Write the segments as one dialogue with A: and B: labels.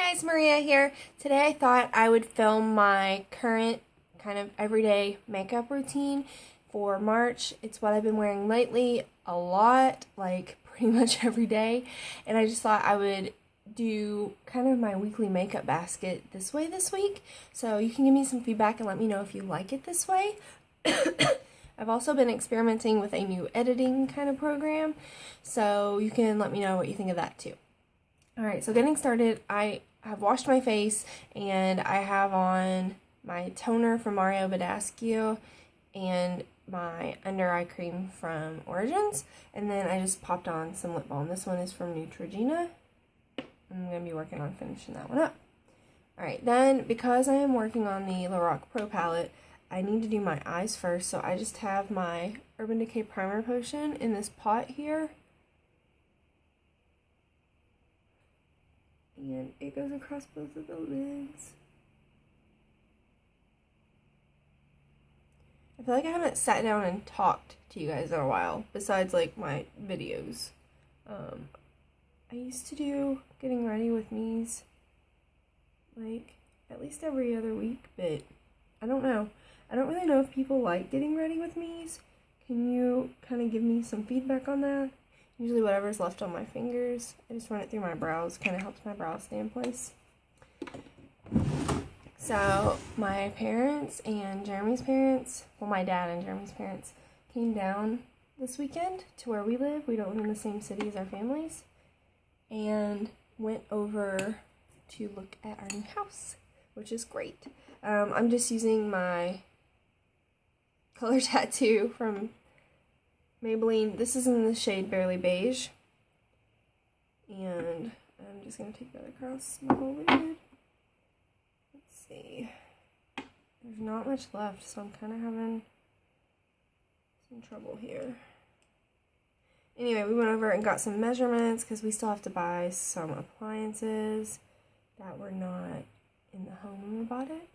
A: Hi guys, Maria here. Today I thought I would film my current kind of everyday makeup routine for March. It's what I've been wearing lately a lot, like pretty much every day. And I just thought I would do kind of my weekly makeup basket this way this week. So you can give me some feedback and let me know if you like it this way. I've also been experimenting with a new editing kind of program, so you can let me know what you think of that too. Alright, so getting started, I have washed my face and I have on my toner from Mario Badescu and my under eye cream from Origins, and then I just popped on some lip balm. This one is from Neutrogena. I'm going to be working on finishing that one up. Alright, then because I am working on the Lorac Pro palette, I need to do my eyes first, so I just have my Urban Decay Primer Potion in this pot here. And it goes across both of the lids. I feel like I haven't sat down and talked to you guys in a while, besides like my videos. I used to do getting ready with me's like at least every other week, but I don't know. I don't really know if people like getting ready with me's. Can you kind of give me some feedback on that? Usually whatever's left on my fingers, I just run it through my brows. Kind of helps my brows stay in place. So my parents and Jeremy's parents, well, my dad and Jeremy's parents came down this weekend to where we live. We don't live in the same city as our families. And went over to look at our new house, which is great. I'm just using my color tattoo from Maybelline. This is in the shade Barely Beige. And I'm just going to take that across my whole lid. Let's see. There's not much left, so I'm kind of having some trouble here. Anyway, we went over and got some measurements because we still have to buy some appliances that were not in the home when we bought it.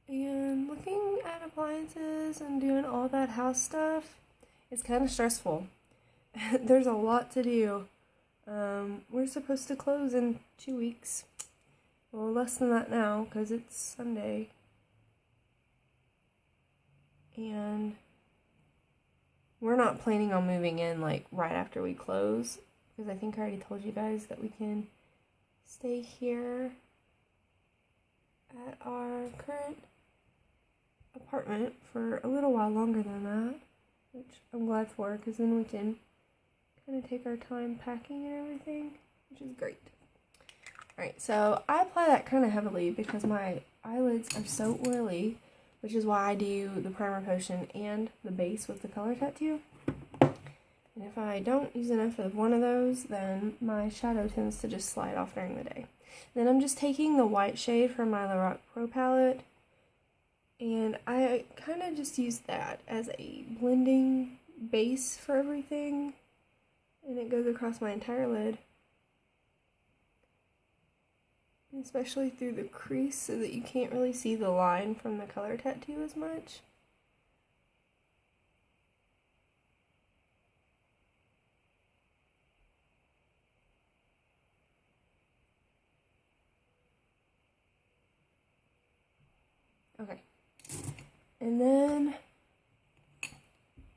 A: And looking at appliances and doing all that house stuff is kind of stressful. There's a lot to do. We're supposed to close in 2 weeks. Well, less than that now because it's Sunday. And we're not planning on moving in like right after we close, because I think I already told you guys that we can stay here at our current apartment for a little while longer than that, which I'm glad for, because then we can kind of take our time packing and everything, which is great. Alright, so I apply that kind of heavily because my eyelids are so oily, which is why I do the primer potion and the base with the color tattoo. And if I don't use enough of one of those, then my shadow tends to just slide off during the day. Then I'm just taking the white shade from my Lorac Pro palette, and I kind of just use that as a blending base for everything, and it goes across my entire lid, especially through the crease so that you can't really see the line from the color tattoo as much. Okay. And then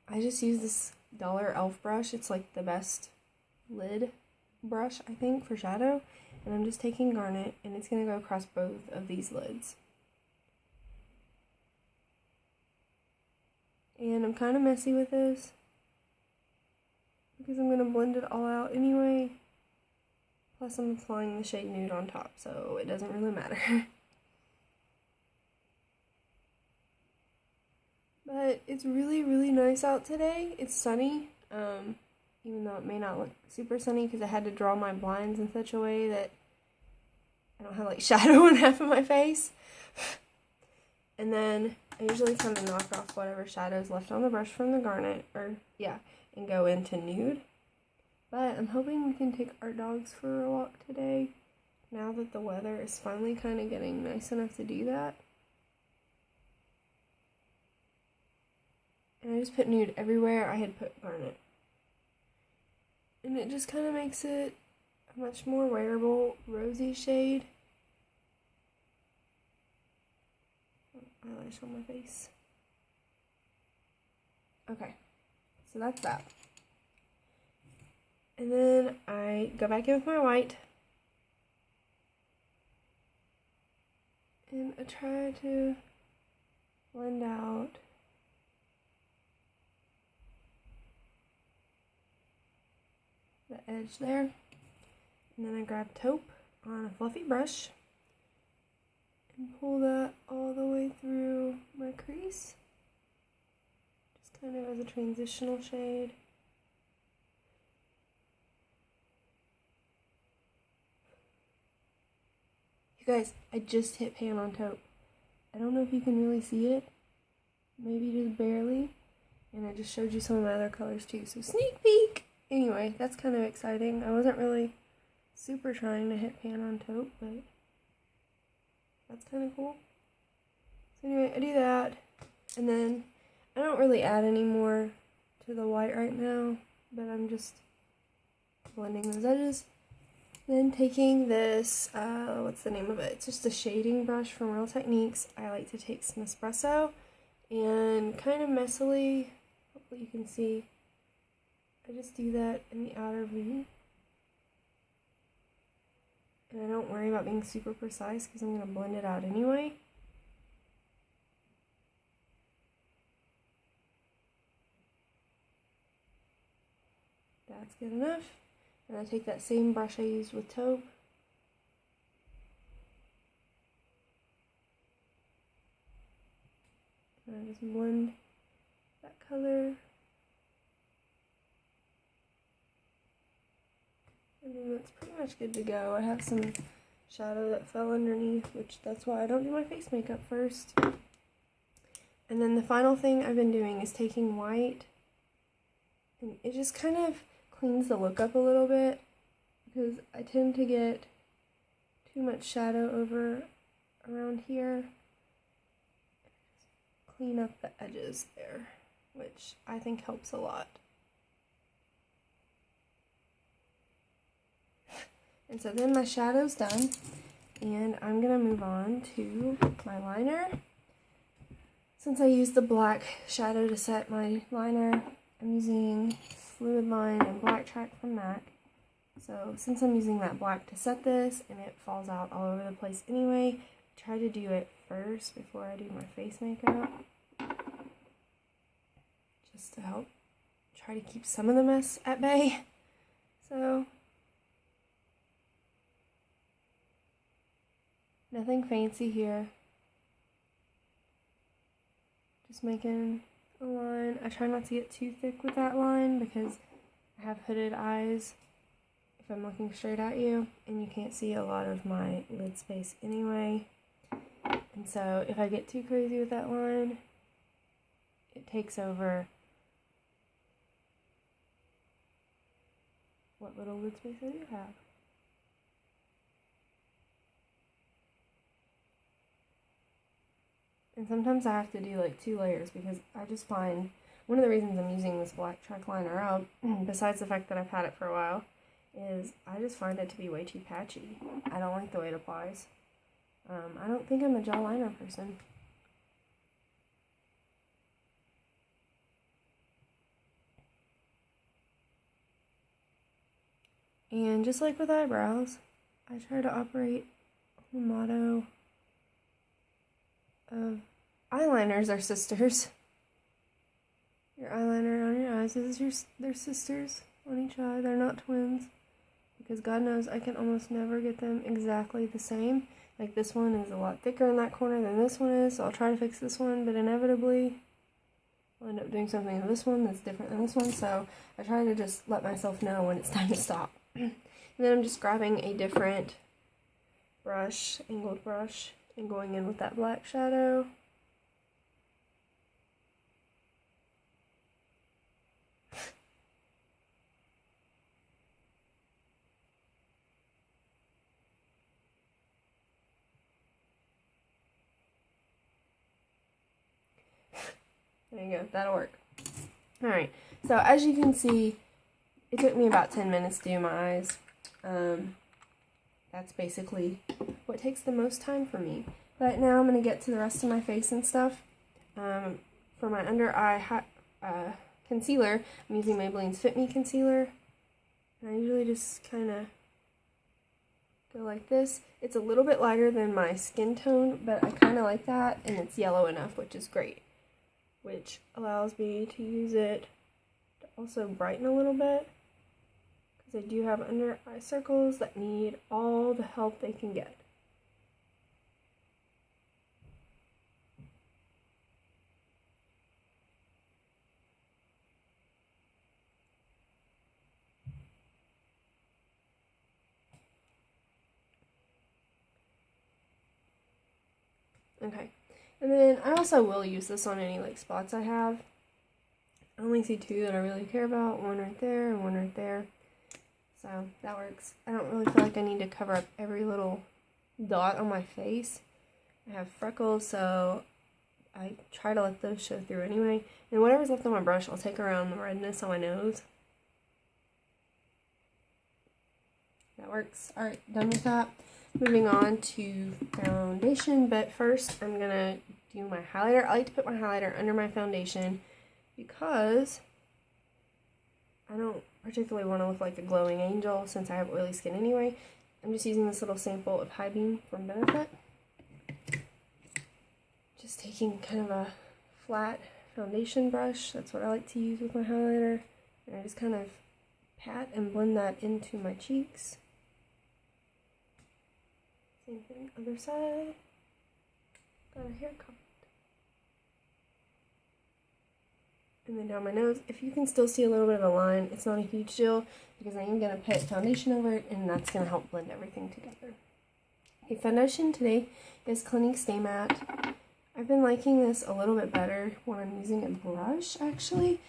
A: I just use this dollar elf brush. It's like the best lid brush, I think, for shadow. And I'm just taking Garnet, and it's going to go across both of these lids. And I'm kind of messy with this because I'm going to blend it all out anyway. Plus I'm applying the shade Nude on top, so it doesn't really matter. But it's really, really nice out today. It's sunny, even though it may not look super sunny because I had to draw my blinds in such a way that I don't have like shadow in half of my face. And then I usually kind of knock off whatever shadow's left on the brush from the Garnet, and go into Nude. But I'm hoping we can take our dogs for a walk today, now that the weather is finally kind of getting nice enough to do that. And I just put Nude everywhere I had put Garnet. And it just kind of makes it a much more wearable rosy shade. Eyelash on my face. Okay, so that's that. And then I go back in with my white. And I try to blend out the edge there. And then I grab taupe on a fluffy brush and pull that all the way through my crease. Just kind of as a transitional shade. You guys, I just hit pan on taupe. I don't know if you can really see it. Maybe just barely. And I just showed you some of my other colors too. So sneak peek! Anyway, that's kind of exciting. I wasn't really super trying to hit pan on taupe, but that's kind of cool. So anyway, I do that. And then I don't really add any more to the white right now, but I'm just blending those edges. Then taking this, what's the name of it? It's just a shading brush from Real Techniques. I like to take some espresso and kind of messily, hopefully you can see, I just do that in the outer V. And I don't worry about being super precise because I'm going to blend it out anyway. That's good enough. And I take that same brush I used with taupe. And I just blend that color. And then that's pretty much good to go. I have some shadow that fell underneath, which that's why I don't do my face makeup first. And then the final thing I've been doing is taking white, and it just kind of cleans the look up a little bit because I tend to get too much shadow over around here. Clean up the edges there, which I think helps a lot. And so then my shadow's done, and I'm gonna move on to my liner. Since I used the black shadow to set my liner, I'm using Fluid Line and Black Track from MAC. So since I'm using that black to set this, and it falls out all over the place anyway, I try to do it first before I do my face makeup. Just to help try to keep some of the mess at bay. So nothing fancy here. Just making a line. I try not to get too thick with that line because I have hooded eyes if I'm looking straight at you, and you can't see a lot of my lid space anyway. And so if I get too crazy with that line, it takes over what little lid space I do have. And sometimes I have to do like 2 layers because I just find one of the reasons I'm using this Black Track liner out, besides the fact that I've had it for a while, is I just find it to be way too patchy. I don't like the way it applies. I don't think I'm a gel liner person. And just like with eyebrows, I try to operate on the motto of eyeliners are sisters. Your eyeliner on your eyes is they're sisters on each eye. They're not twins. Because God knows I can almost never get them exactly the same. Like this one is a lot thicker in that corner than this one is, so I'll try to fix this one, but inevitably I'll end up doing something to this one that's different than this one, so I try to just let myself know when it's time to stop. And then I'm just grabbing a different brush, angled brush, and going in with that black shadow. There you go, that'll work. Alright, so as you can see, it took me about 10 minutes to do my eyes. That's basically what takes the most time for me. But now I'm going to get to the rest of my face and stuff. For my under eye concealer, I'm using Maybelline's Fit Me Concealer. And I usually just kind of go like this. It's a little bit lighter than my skin tone, but I kind of like that, and it's yellow enough, which is great. Which allows me to use it to also brighten a little bit, because I do have under eye circles that need all the help they can get. Okay, and then I also will use this on any like spots I have. I only see two that I really care about, one right there and one right there. So that works. I don't really feel like I need to cover up every little dot on my face. I have freckles, so I try to let those show through anyway. And whatever's left on my brush, I'll take around the redness on my nose. That works. Alright, done with that. Moving on to foundation, but first I'm going to do my highlighter. I like to put my highlighter under my foundation because I don't particularly want to look like a glowing angel since I have oily skin anyway. I'm just using this little sample of High Beam from Benefit. Just taking kind of a flat foundation brush. That's what I like to use with my highlighter. And I just kind of pat and blend that into my cheeks. Same thing, other side. Got a hair comment. And then down my nose. If you can still see a little bit of a line, it's not a huge deal because I am going to put foundation over it, and that's going to help blend everything together. Okay, foundation today is Clinique Stay Matte. I've been liking this a little bit better when I'm using a brush, actually.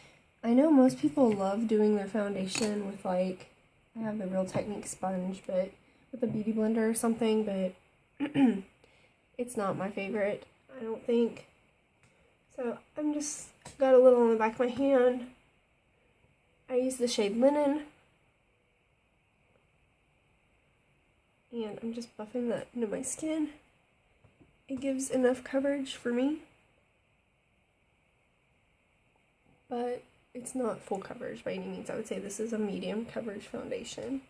A: I know most people love doing their foundation with, like, I have the Real Technique sponge, but with a beauty blender or something, but it's not my favorite, I don't think. So I'm just got a little on the back of my hand. I use the shade Linen, and I'm just buffing that into my skin. It gives enough coverage for me, but it's not full coverage by any means. I would say this is a medium coverage foundation.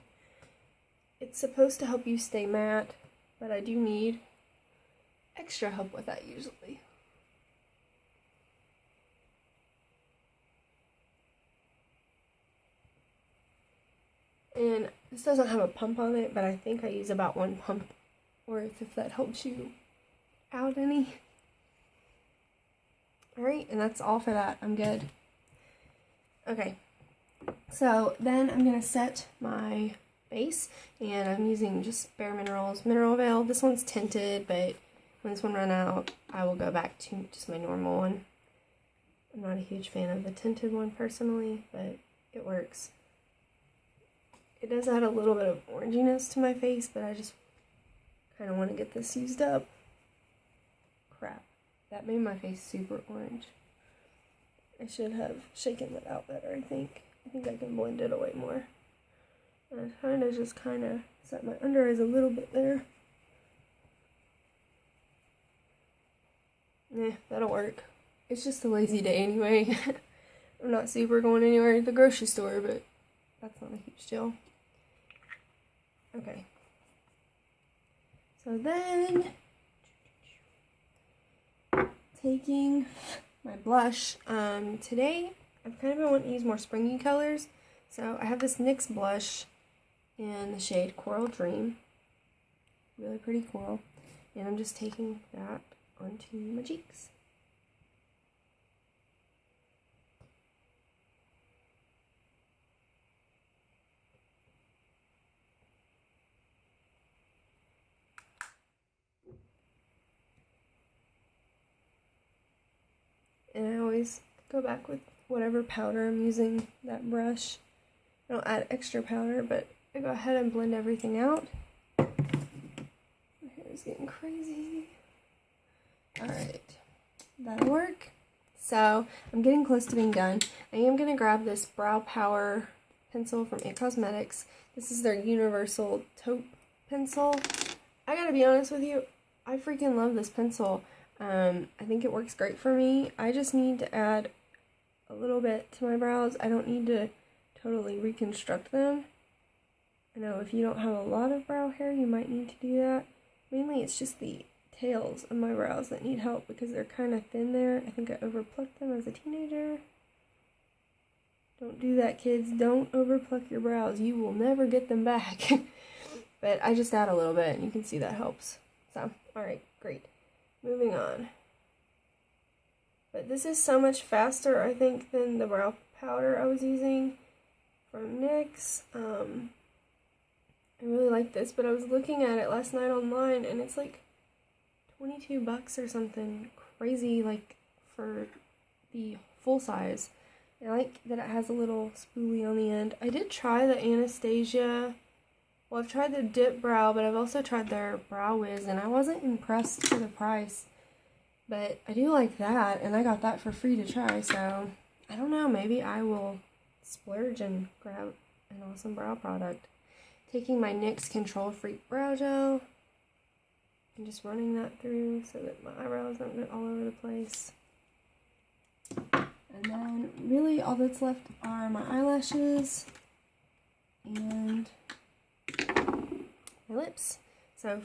A: It's supposed to help you stay matte, but I do need extra help with that usually. And this doesn't have a pump on it, but I think I use about one pump worth if that helps you out any. Alright, and that's all for that. I'm good. Okay, so then I'm going to set my base, and I'm using just Bare Minerals Mineral Veil. This one's tinted, but when this one runs out, I will go back to just my normal one. I'm not a huge fan of the tinted one personally, but it works. It does add a little bit of oranginess to my face, but I just kind of want to get this used up. Crap, that made my face super orange. I should have shaken that out better, I think. I think I can blend it away more. And I just kind of set my under eyes a little bit there. That'll work. It's just a lazy day anyway. I'm not super going anywhere at the grocery store, but that's not a huge deal. Okay. So then, taking my blush. Today, I've kind of been wanting to use more springy colors. So I have this NYX blush in the shade Coral Dream. Really pretty coral. And I'm just taking that onto my cheeks. And I always go back with whatever powder I'm using, that brush. I don't add extra powder, but I go ahead and blend everything out. My hair is getting crazy. Alright, that'll work. So, I'm getting close to being done. I am going to grab this Brow Power pencil from IT Cosmetics. This is their Universal Taupe pencil. I gotta be honest with you, I freaking love this pencil. I think it works great for me. I just need to add a little bit to my brows. I don't need to totally reconstruct them. I know if you don't have a lot of brow hair, you might need to do that. Mainly it's just the tails of my brows that need help because they're kind of thin there. I think I overplucked them as a teenager. Don't do that, kids. Don't overpluck your brows. You will never get them back. But I just add a little bit and you can see that helps. So, alright, great. Moving on. But this is so much faster, I think, than the brow powder I was using from NYX. I really like this, but I was looking at it last night online, and it's like $22 or something crazy, like, for the full size. I like that it has a little spoolie on the end. I did try the Anastasia. Well, I've tried the Dip Brow, but I've also tried their Brow Wiz, and I wasn't impressed for the price. But I do like that, and I got that for free to try, so I don't know, maybe I will splurge and grab an awesome brow product. Taking my NYX Control Freak Brow Gel and just running that through so that my eyebrows don't get all over the place. And then really all that's left are my eyelashes and my lips. So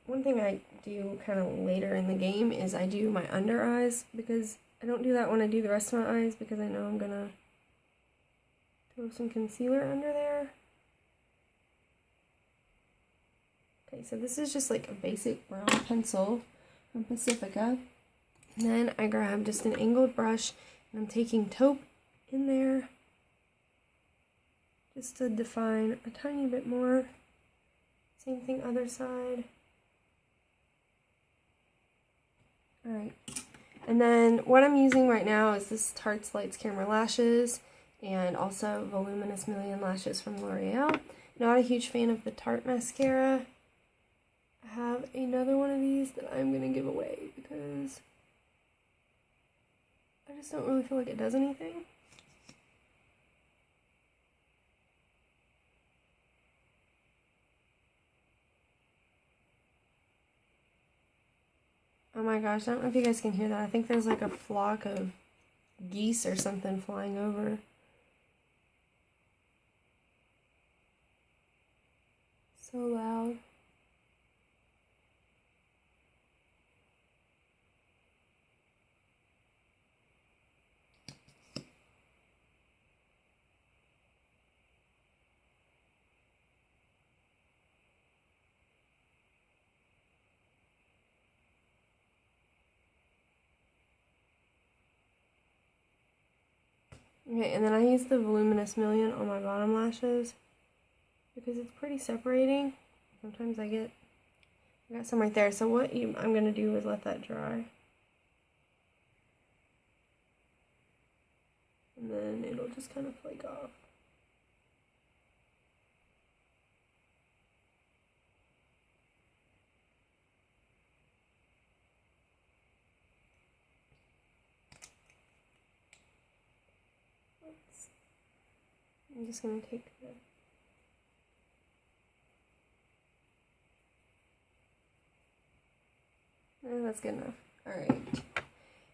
A: one thing I do kind of later in the game is I do my under eyes, because I don't do that when I do the rest of my eyes because I know I'm gonna throw some concealer under there. Okay, so this is just like a basic brown pencil from Pacifica. And then I grab just an angled brush and I'm taking taupe in there just to define a tiny bit more. Same thing other side. Alright, and then what I'm using right now is this Tarte's Lights Camera Lashes and also Voluminous Million Lashes from L'Oreal. Not a huge fan of the Tarte mascara. I have another one of these that I'm going to give away because I just don't really feel like it does anything. Oh my gosh, I don't know if you guys can hear that. I think there's like a flock of geese or something flying over. So loud. Okay, and then I use the Voluminous Million on my bottom lashes because it's pretty separating. Sometimes I got some right there. So what I'm going to do is let that dry. And then it'll just kind of flake off. I'm just going to take the that's good enough. Alright.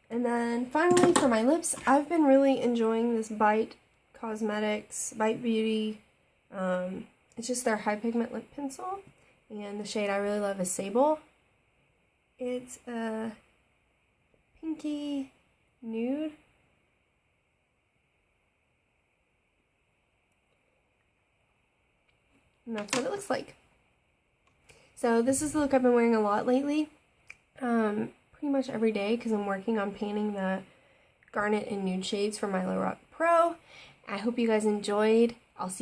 A: And then finally for my lips, I've been really enjoying this Bite Cosmetics, Bite Beauty. It's just their high pigment lip pencil. And the shade I really love is Sable. It's a pinky nude. And that's what it looks like. So this is the look I've been wearing a lot lately. Pretty much every day because I'm working on painting the garnet and nude shades for my Lorac Pro. I hope you guys enjoyed. I'll see you